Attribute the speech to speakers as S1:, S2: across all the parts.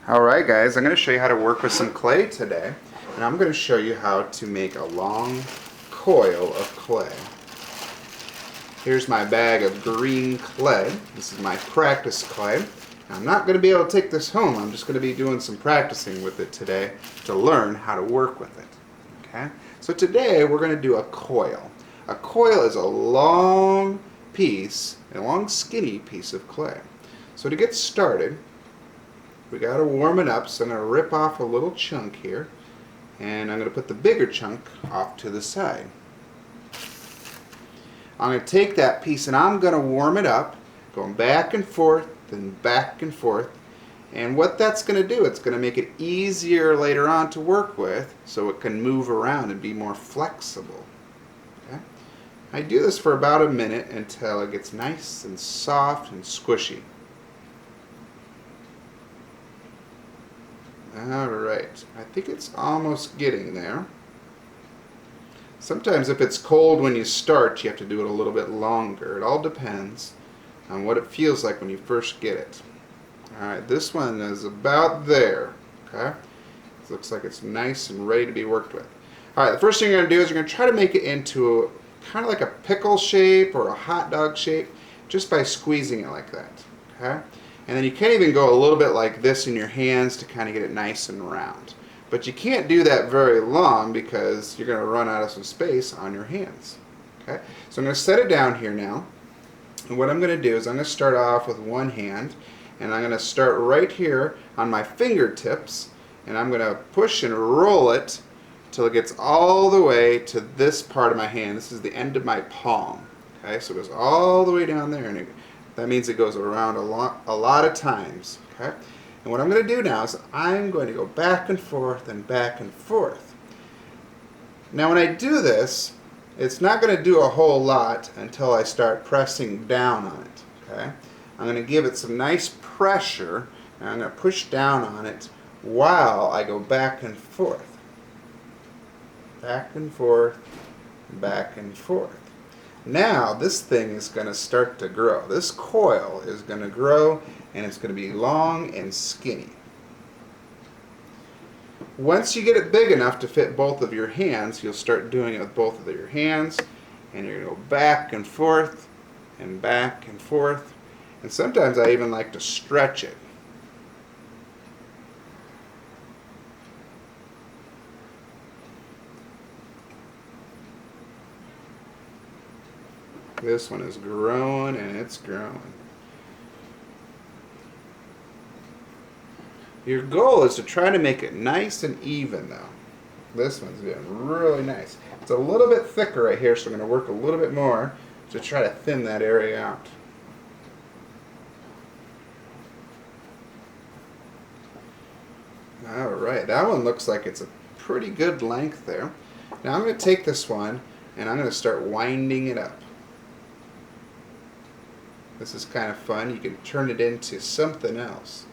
S1: Alright guys, I'm going to show you how to work with some clay today, and I'm going to show you how to make a long coil of clay. Here's my bag of green clay. This is my practice clay. I'm not going to be able to take this home. I'm just going to be doing some practicing with it today to learn how to work with it. Okay? So today we're going to do a coil. A coil is a long piece, a long skinny piece of clay. So to get started, we got to warm it up, so I'm going to rip off a little chunk here, and I'm going to put the bigger chunk off to the side. I'm going to take that piece and I'm going to warm it up, going back and forth and back and forth, and what that's going to do, it's going to make it easier later on to work with so it can move around and be more flexible. Okay? I do this for about a minute until it gets nice and soft and squishy. Alright, I think it's almost getting there. Sometimes if it's cold when you start, you have to do it a little bit longer. It all depends on what it feels like when you first get it. Alright, this one is about there. Okay, it looks like it's nice and ready to be worked with. Alright, the first thing you're going to do is you're going to try to make it into kind of like a pickle shape or a hot dog shape just by squeezing it like that. Okay? And then you can even go a little bit like this in your hands to kind of get it nice and round. But you can't do that very long because you're going to run out of some space on your hands. Okay? So I'm going to set it down here now. And what I'm going to do is I'm going to start off with one hand. And I'm going to start right here on my fingertips. And I'm going to push and roll it till it gets all the way to this part of my hand. This is the end of my palm. Okay? So it goes all the way down there. And that means it goes around a lot of times. Okay? And what I'm going to do now is I'm going to go back and forth and back and forth. Now when I do this, it's not going to do a whole lot until I start pressing down on it. Okay? I'm going to give it some nice pressure, and I'm going to push down on it while I go back and forth. Back and forth, back and forth. Now this thing is going to start to grow. This coil is going to grow, and it's going to be long and skinny. Once you get it big enough to fit both of your hands, you'll start doing it with both of your hands, and you're going to go back and forth and back and forth. And sometimes I even like to stretch it. This one is growing and it's growing. Your goal is to try to make it nice and even though. This one's doing really nice. It's a little bit thicker right here, so I'm going to work a little bit more to try to thin that area out. Alright, that one looks like it's a pretty good length there. Now I'm going to take this one and I'm going to start winding it up. This is kind of fun. You can turn it into something else.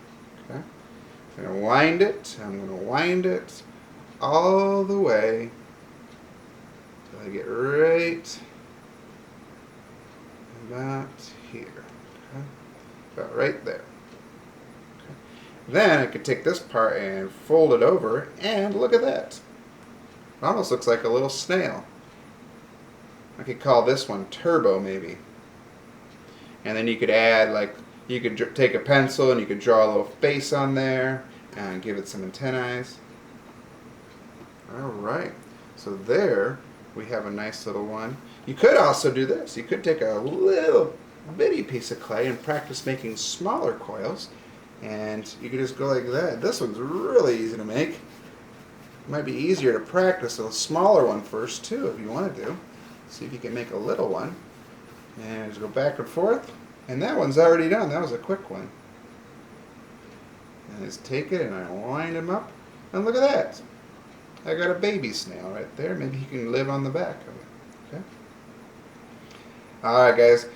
S1: Okay? I'm going to wind it. I'm going to wind it all the way until I get right about here. Okay? About right there. Okay? Then I could take this part and fold it over, and look at that. It almost looks like a little snail. I could call this one Turbo maybe. And then you could add, like, you could take a pencil and you could draw a little face on there and give it some antennae. Alright, so there we have a nice little one. You could also do this. You could take a little bitty piece of clay and practice making smaller coils. And you could just go like that. This one's really easy to make. It might be easier to practice a smaller one first too if you want to do. See if you can make a little one. And just go back and forth. And that one's already done. That was a quick one. And just take it and I wind him up. And look at that. I got a baby snail right there. Maybe he can live on the back of it. Okay. Alright guys.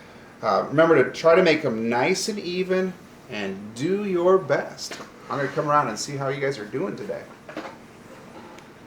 S1: Remember to try to make them nice and even and do your best. I'm going to come around and see how you guys are doing today.